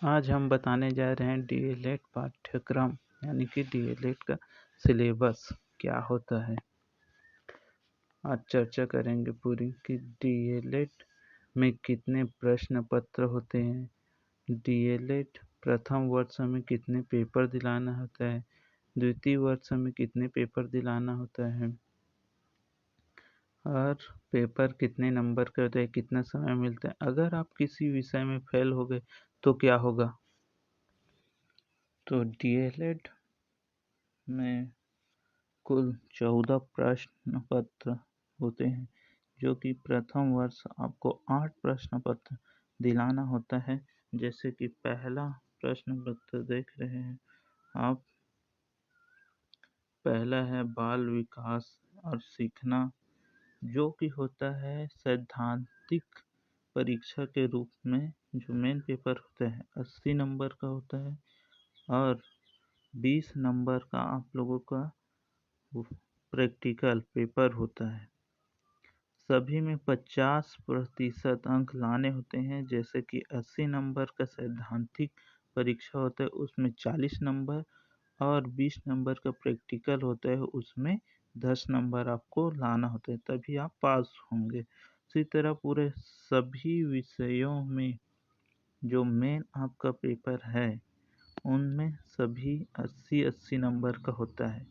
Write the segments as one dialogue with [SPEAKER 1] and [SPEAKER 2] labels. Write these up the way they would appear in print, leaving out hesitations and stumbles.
[SPEAKER 1] आज हम बताने जा रहे हैं डीएलएड पाठ्यक्रम यानी कि डीएलएड का सिलेबस क्या होता है। आज चर्चा करेंगे पूरी कि डीएलएड में कितने प्रश्न पत्र होते हैं, डीएलएड प्रथम वर्ष में कितने पेपर दिलाना होता है, द्वितीय वर्ष में कितने पेपर दिलाना होता है और पेपर कितने नंबर का होता है, कितना समय मिलता है। अगर आप किसी विषय में फेल हो गए तो क्या होगा। तो डीएलएड में कुल 14 प्रश्न पत्र होते हैं, जो कि प्रथम वर्ष आपको 8 प्रश्न पत्र दिलाना होता है। जैसे कि पहला प्रश्न पत्र देख रहे हैं आप, पहला है बाल विकास और सीखना, जो कि होता है सैद्धांतिक परीक्षा के रूप में। जो मेन पेपर होता है 80 नंबर का होता है और 20 नंबर का आप लोगों का प्रैक्टिकल पेपर होता है। सभी में 50% अंक लाने होते हैं। जैसे कि 80 नंबर का सैद्धांतिक परीक्षा होता है, उसमें 40 नंबर और 20 नंबर का प्रैक्टिकल होता है, उसमें 10 नंबर आपको लाना होता है, तभी आप पास होंगे। इसी तरह पूरे सभी विषयों में जो मेन आपका पेपर है उनमें सभी 80-80 नंबर का होता है,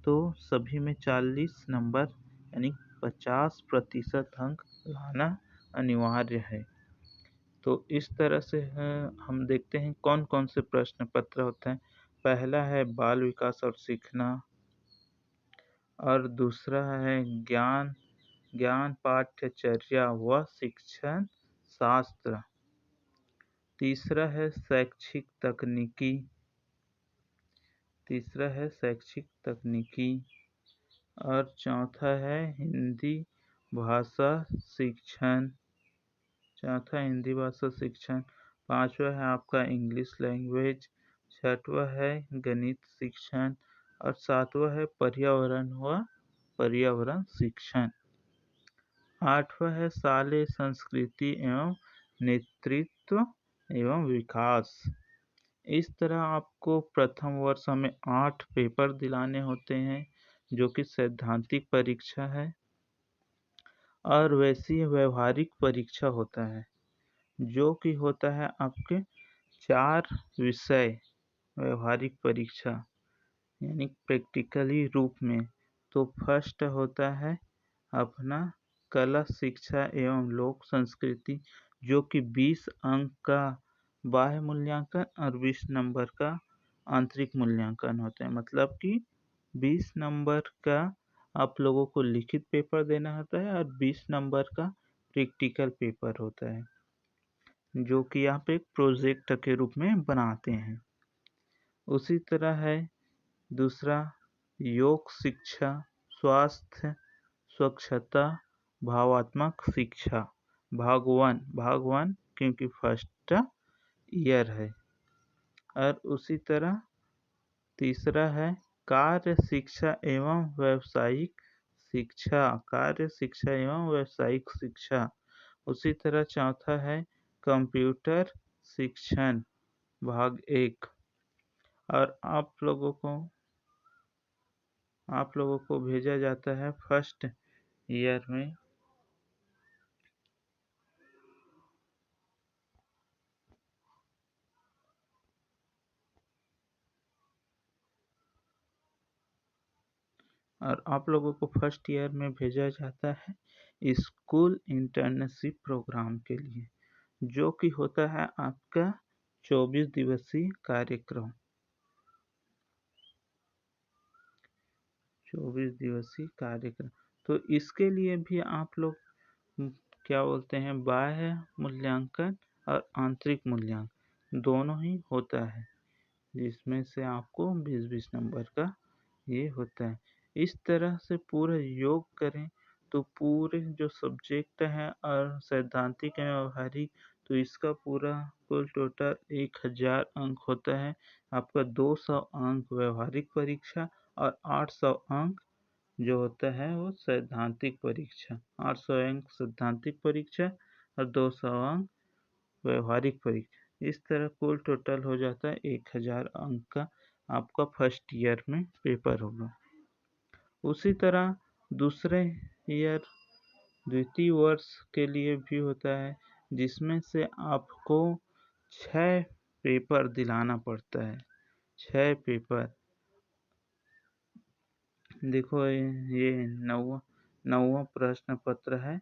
[SPEAKER 1] तो सभी में 40 नंबर यानी 50% अंक लाना अनिवार्य है। तो इस तरह से हम देखते हैं कौन कौन से प्रश्न पत्र होते हैं। पहला है बाल विकास और सीखना, और दूसरा है ज्ञान पाठ्यचर्या व शिक्षण शास्त्र, तीसरा है शैक्षिक तकनीकी और चौथा है हिंदी भाषा शिक्षण, पांचवा है आपका इंग्लिश लैंग्वेज, छठवा है गणित शिक्षण और सातवां है पर्यावरण शिक्षण, आठवां है शालेय संस्कृति एवं नेतृत्व एवं विकास। इस तरह आपको प्रथम वर्ष में 8 पेपर दिलाने होते हैं, जो कि सैद्धांतिक परीक्षा है, और वैसी व्यवहारिक परीक्षा होता है, जो कि होता है आपके 4 विषय व्यवहारिक परीक्षा यानी प्रैक्टिकली रूप में। तो फर्स्ट होता है अपना कला शिक्षा एवं लोक संस्कृति, जो कि 20 अंक का बाह्य मूल्यांकन और 20 नंबर का आंतरिक मूल्यांकन होता है। मतलब कि 20 नंबर का आप लोगों को लिखित पेपर देना होता है और 20 नंबर का प्रैक्टिकल पेपर होता है, जो कि आप एक प्रोजेक्ट के रूप में बनाते हैं। उसी तरह है दूसरा योग शिक्षा, स्वास्थ्य, स्वच्छता, भावात्मक शिक्षा, भाग वन क्योंकि फर्स्ट ईयर है। और उसी तरह तीसरा है कार्य शिक्षा एवं व्यावसायिक शिक्षा। उसी तरह चौथा है कंप्यूटर शिक्षण भाग 1। और आप लोगों को भेजा जाता है फर्स्ट ईयर में फर्स्ट ईयर में भेजा जाता है स्कूल इंटर्नशिप प्रोग्राम के लिए, जो कि होता है आपका 24 दिवसीय कार्यक्रम। 24 दिवसीय कार्यक्रम, तो इसके लिए भी आप लोग क्या बोलते हैं, बाह्य मूल्यांकन और आंतरिक मूल्यांकन दोनों ही होता है, जिसमें से आपको 20-20 नंबर का ये होता है। इस तरह से पूरा योग करें तो पूरे जो सब्जेक्ट हैं और सैद्धांतिक एवं व्यवहारिक, तो इसका पूरा कुल टोटल 1000 अंक होता है। आपका 200 अंक व्यवहारिक परीक्षा और 800 अंक जो होता है वो सैद्धांतिक परीक्षा। 800 अंक सैद्धांतिक परीक्षा और 200 अंक व्यवहारिक परीक्षा। इस तरह कुल टोटल हो जाता है 1000 अंक का आपका फर्स्ट ईयर में पेपर होगा। उसी तरह दूसरे ईयर द्वितीय वर्ष के लिए भी होता है, जिसमें से आपको 6 पेपर दिलाना पड़ता है। 6 पेपर। देखो ये नौवां प्रश्न पत्र है,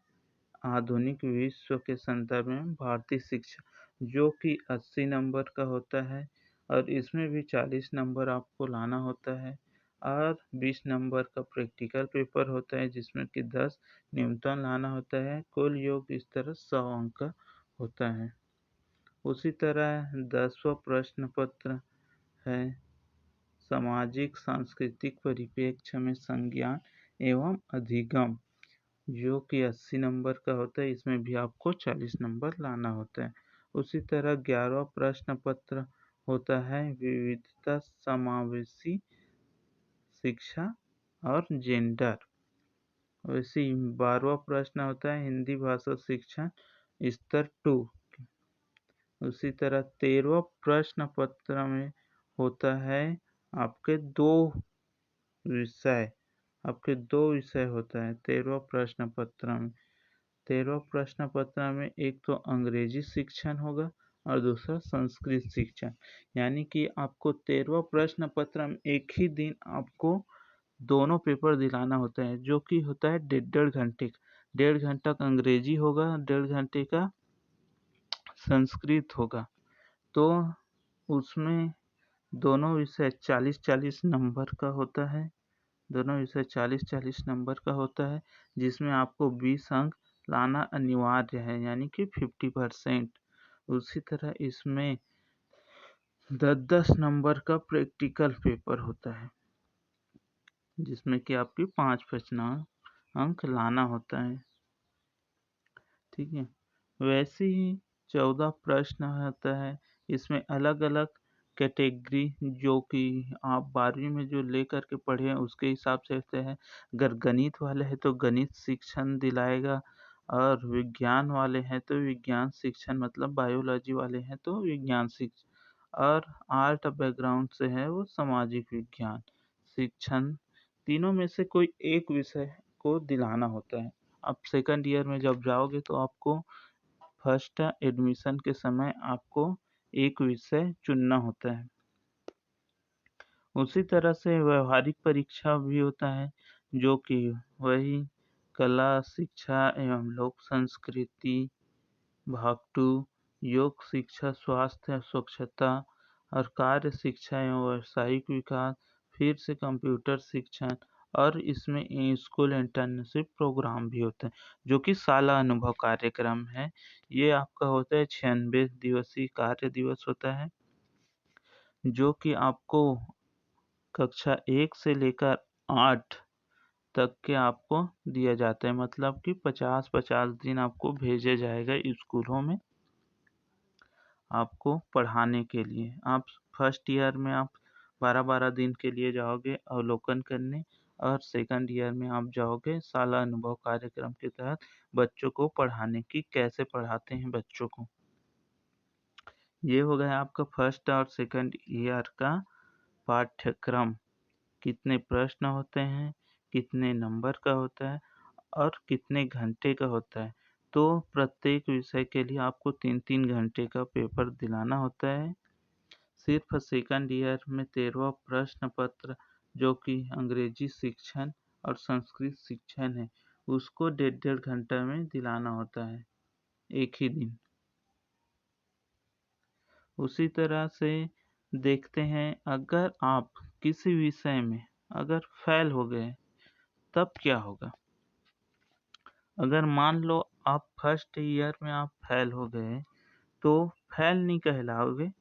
[SPEAKER 1] आधुनिक विश्व के संदर्भ में भारतीय शिक्षा, जो कि 80 नंबर का होता है और इसमें भी 40 नंबर आपको लाना होता है और 20 नंबर का प्रैक्टिकल पेपर होता है, जिसमें कि 10 न्यूनतम लाना होता है। कुल योग इस तरह 100 अंक का होता है। उसी तरह 10वां प्रश्न पत्र है, सामाजिक सांस्कृतिक परिप्रेक्ष्य में संज्ञान एवं अधिगम, जो कि 80 नंबर का होता है। इसमें भी आपको 40 नंबर लाना होता है। उसी तरह 11वां प्रश्न पत्र होता है, विविधता समावेशी शिक्षा और जेंडर। वैसे ही 12वां प्रश्न होता है, हिंदी भाषा शिक्षण स्तर 2। उसी तरह 13वां प्रश्न पत्र में होता है आपके दो विषय होता है 13वां प्रश्न पत्र में। 13वां प्रश्न पत्र में एक तो अंग्रेजी शिक्षण होगा और दूसरा संस्कृत शिक्षण, यानी कि आपको 13वां प्रश्न पत्र में एक ही दिन आपको दोनों पेपर दिलाना होता है, जो कि होता है 1.5 घंटे का। 1.5 घंटा का अंग्रेजी होगा, 1.5 घंटे का संस्कृत होगा। तो उसमें दोनों विषय 40-40 नंबर का होता है। दोनों विषय 40-40 नंबर का होता है, जिसमें आपको 20 अंक लाना अनिवार्य है, यानी कि 50%। उसी तरह इसमें 10-10 नंबर का प्रैक्टिकल पेपर होता है, जिसमें कि आपकी 5 अंक लाना होता है। ठीक है। वैसे ही 14 प्रश्न होता है, इसमें अलग अलग कैटेगरी, जो कि आप 12वीं में जो लेकर के पढ़े हैं उसके हिसाब से होते हैं। अगर गणित वाले हैं तो गणित शिक्षण दिलाएगा, और विज्ञान वाले हैं तो विज्ञान शिक्षण, मतलब बायोलॉजी वाले हैं तो विज्ञान शिक्षण, और आर्ट बैकग्राउंड से है वो सामाजिक विज्ञान शिक्षण। तीनों में से कोई एक विषय को दिलाना होता है। आप सेकंड ईयर में जब जाओगे तो आपको फर्स्ट एडमिशन के समय आपको एक विषय चुनना होता है। उसी तरह से व्यवहारिक परीक्षा भी होता है, जो कि वही कला, शिक्षा एवं लोक संस्कृति, भाग 2, योग शिक्षा, स्वास्थ्य, स्वच्छता और कार्य शिक्षा एवं व्यावसायिक विकास, फिर से कंप्यूटर शिक्षण, और इसमें स्कूल इंटर्नशिप प्रोग्राम भी होता है, जो कि साला अनुभव कार्यक्रम है। ये आपका होता है 96 दिवसीय कार्य दिवस होता है, जो कि आपको कक्षा 1 से लेकर 8 तक के आपको दिया जाता है, मतलब कि 50-50 दिन आपको भेजा जाएगा स्कूलों में आपको पढ़ाने के लिए। आप फर्स्ट ईयर में आप 12-12 दिन के लिए जाओगे अवलोकन करने, और सेकंड ईयर में आप जाओगे साला अनुभव कार्यक्रम के तहत बच्चों को पढ़ाने की, कैसे पढ़ाते हैं बच्चों को। ये हो गया आपका फर्स्ट और सेकंड ईयर का पाठ्यक्रम। कितने प्रश्न होते हैं, कितने नंबर का होता है और कितने घंटे का होता है। तो प्रत्येक विषय के लिए आपको 3-3 घंटे का पेपर दिलाना होता है। सिर्फ सेकंड ईयर में 13वां प्रश्न पत्र, जो कि अंग्रेजी शिक्षण और संस्कृत शिक्षण है, उसको 1.5 घंटा में दिलाना होता है, एक ही दिन। उसी तरह से देखते हैं, अगर आप किसी विषय में अगर फेल हो गए तब क्या होगा। अगर मान लो आप फर्स्ट ईयर में आप फेल हो गए, तो फेल नहीं कहलाओगे,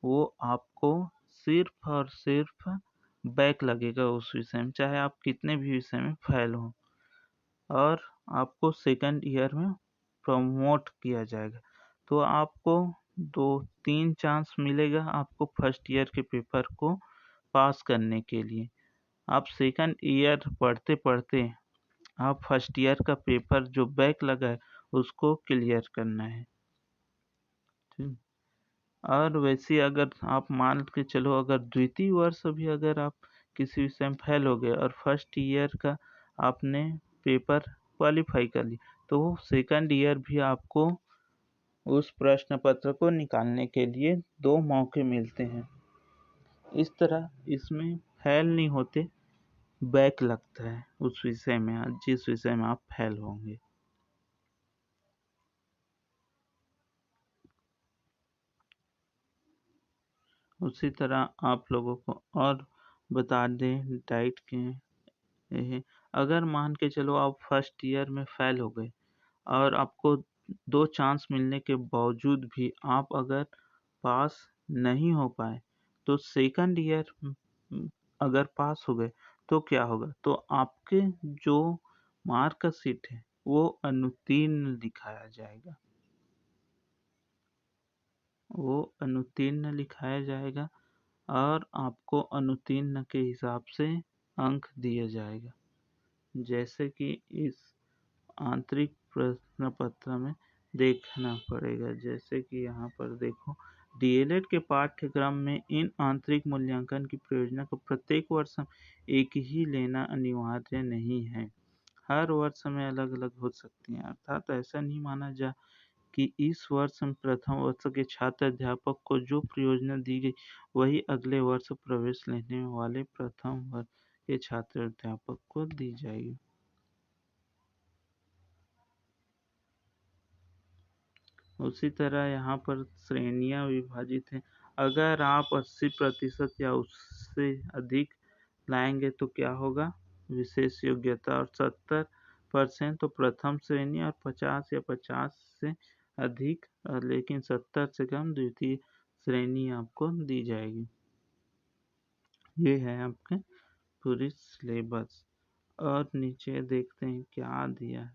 [SPEAKER 1] वो आपको सिर्फ और सिर्फ बैक लगेगा उस विषय में, चाहे आप कितने भी विषय में फेल हो, और आपको सेकंड ईयर में प्रमोट किया जाएगा। तो आपको 2-3 चांस मिलेगा आपको फर्स्ट ईयर के पेपर को पास करने के लिए। आप सेकंड ईयर पढ़ते पढ़ते आप फर्स्ट ईयर का पेपर जो बैक लगा है उसको क्लियर करना है। ठीक। और वैसे ही अगर आप मान के चलो, अगर द्वितीय वर्ष भी अगर आप किसी विषय में फेल हो गए और फर्स्ट ईयर का आपने पेपर क्वालिफाई कर ली, तो सेकंड ईयर भी आपको उस प्रश्न पत्र को निकालने के लिए 2 मौके मिलते हैं। इस तरह इसमें फेल नहीं होते, बैक लगता है उस विषय में, जिस विषय में आप फेल होंगे। उसी तरह आप लोगों को और बता दें डाइट के, अगर मान के चलो आप फर्स्ट ईयर में फेल हो गए और आपको 2 चांस मिलने के बावजूद भी आप अगर पास नहीं हो पाए, तो सेकंड ईयर अगर पास हो गए तो क्या होगा, तो आपके जो मार्कशीट है वो अनुत्तीर्ण दिखाया जाएगा, वो अनुत्तीर्ण लिखाया जाएगा और आपको अनुत्तीर्ण के हिसाब से अंक दिया जाएगा। जैसे कि इस आंतरिक प्रश्न पत्र में देखना पड़ेगा, जैसे कि यहाँ पर देखो, डीएलएड के पाठ्यक्रम में इन आंतरिक मूल्यांकन की प्रयोजना को प्रत्येक वर्ष एक ही लेना अनिवार्य नहीं है, हर वर्ष में अलग अलग हो सकती हैं। अर्थात ऐसा नहीं माना जा कि इस वर्ष में प्रथम वर्ष के छात्र अध्यापक को जो प्रयोजना दी गई वही अगले वर्ष प्रवेश लेने वाले प्रथम वर्ष के छात्र अध्यापक को दी जाएगी। उसी तरह यहाँ पर श्रेणियाँ विभाजित हैं। अगर आप 80% या उससे अधिक लाएंगे तो क्या होगा, विशेष योग्यता, और 70% तो प्रथम श्रेणी, और 50 या 50 से अधिक लेकिन 70 से कम द्वितीय श्रेणी आपको दी जाएगी। ये है आपके पूरी सिलेबस। और नीचे देखते हैं क्या दिया है,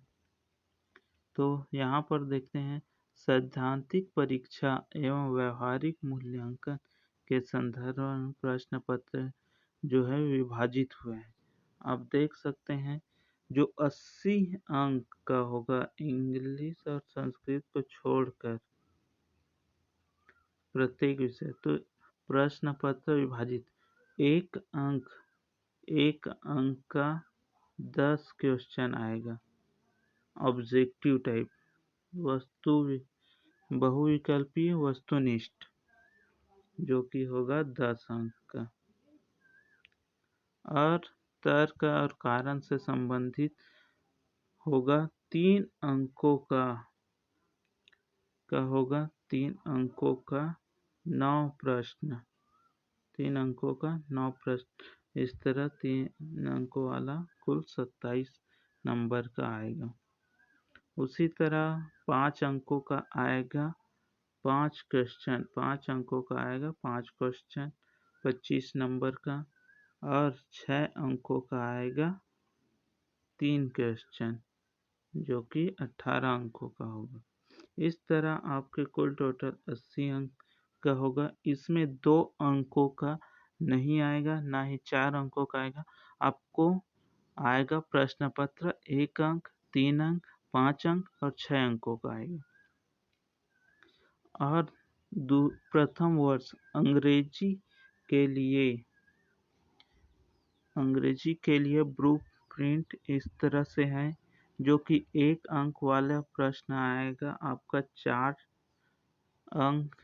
[SPEAKER 1] तो यहाँ पर देखते हैं सैद्धांतिक परीक्षा एवं व्यावहारिक मूल्यांकन के संदर्भ में प्रश्न पत्र जो है विभाजित हुए हैं। आप देख सकते हैं जो 80 अंक का होगा इंग्लिश और संस्कृत को छोड़कर प्रत्येक विषय, तो प्रश्न पत्र विभाजित, एक अंक का 10 क्वेश्चन आएगा ऑब्जेक्टिव टाइप, वस्तु बहुविकल्पीय वस्तुनिष्ठ जो कि होगा 10 अंक का, और तर्क और कारण से संबंधित होगा 3 अंकों का होगा 3 अंकों का 9 प्रश्न, 3 अंकों का 9 प्रश्न, इस तरह 3 अंकों वाला कुल 27 नंबर का आएगा। उसी तरह 5 अंकों का आएगा 5 क्वेश्चन, 5 अंकों का आएगा 5 क्वेश्चन 25 नंबर का, और 6 अंकों का आएगा 3 क्वेश्चन जो कि 18 अंकों का होगा। इस तरह आपके कुल टोटल 80 अंक का होगा। इसमें 2 अंकों का नहीं आएगा, ना ही 4 अंकों का आएगा। आपको आएगा प्रश्न पत्र 1 अंक, 3 अंक, 5 अंक और 6 अंकों का आएगा। और प्रथम वर्ष अंग्रेजी के लिए ब्लू प्रिंट इस तरह से है, जो कि 1 अंक वाला प्रश्न आएगा आपका 4 अंक,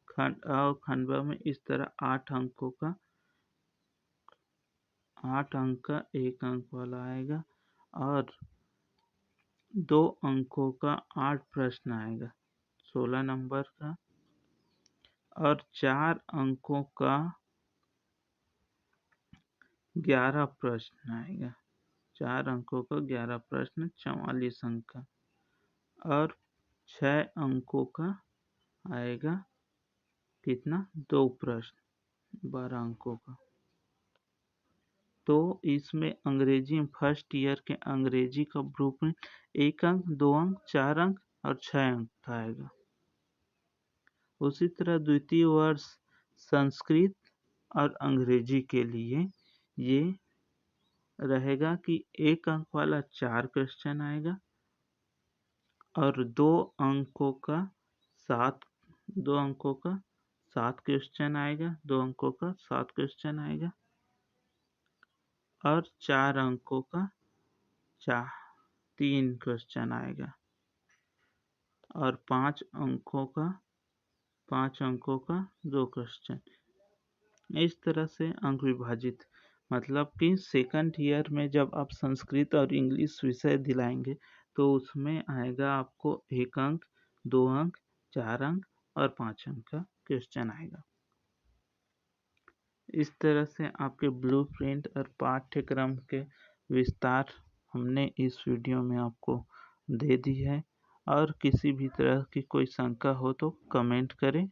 [SPEAKER 1] खंडवा में इस तरह 8 अंकों का 8 अंक का 1 अंक वाला आएगा, और 2 अंकों का 8 प्रश्न आएगा 16 नंबर का, और 4 अंकों का 11 प्रश्न आएगा, 4 अंकों का 11 प्रश्न 44 अंक का, और 6 अंकों का आएगा कितना, 2 प्रश्न 12 अंकों का। तो इसमें अंग्रेजी में फर्स्ट ईयर के अंग्रेजी का ग्रुप में 1 अंक, 2 अंक, 4 अंक और 6 अंक का आएगा। उसी तरह द्वितीय वर्ष संस्कृत और अंग्रेजी के लिए ये रहेगा कि 1 अंक वाला 4 क्वेश्चन आएगा, और 2 अंकों का 2 अंकों का 7 क्वेश्चन आएगा, 2 अंकों का 7 क्वेश्चन आएगा और 4 अंकों का 3 क्वेश्चन आएगा और 5 अंकों का 2 क्वेश्चन। इस तरह से अंक विभाजित, मतलब कि सेकंड ईयर में जब आप संस्कृत और इंग्लिश विषय दिलाएंगे तो उसमें आएगा आपको 1 अंक, 2 अंक, 4 अंक और 5 अंक का क्वेश्चन आएगा। इस तरह से आपके ब्लूप्रिंट और पाठ्यक्रम के विस्तार हमने इस वीडियो में आपको दे दी है और किसी भी तरह की कोई शंका हो तो कमेंट करें।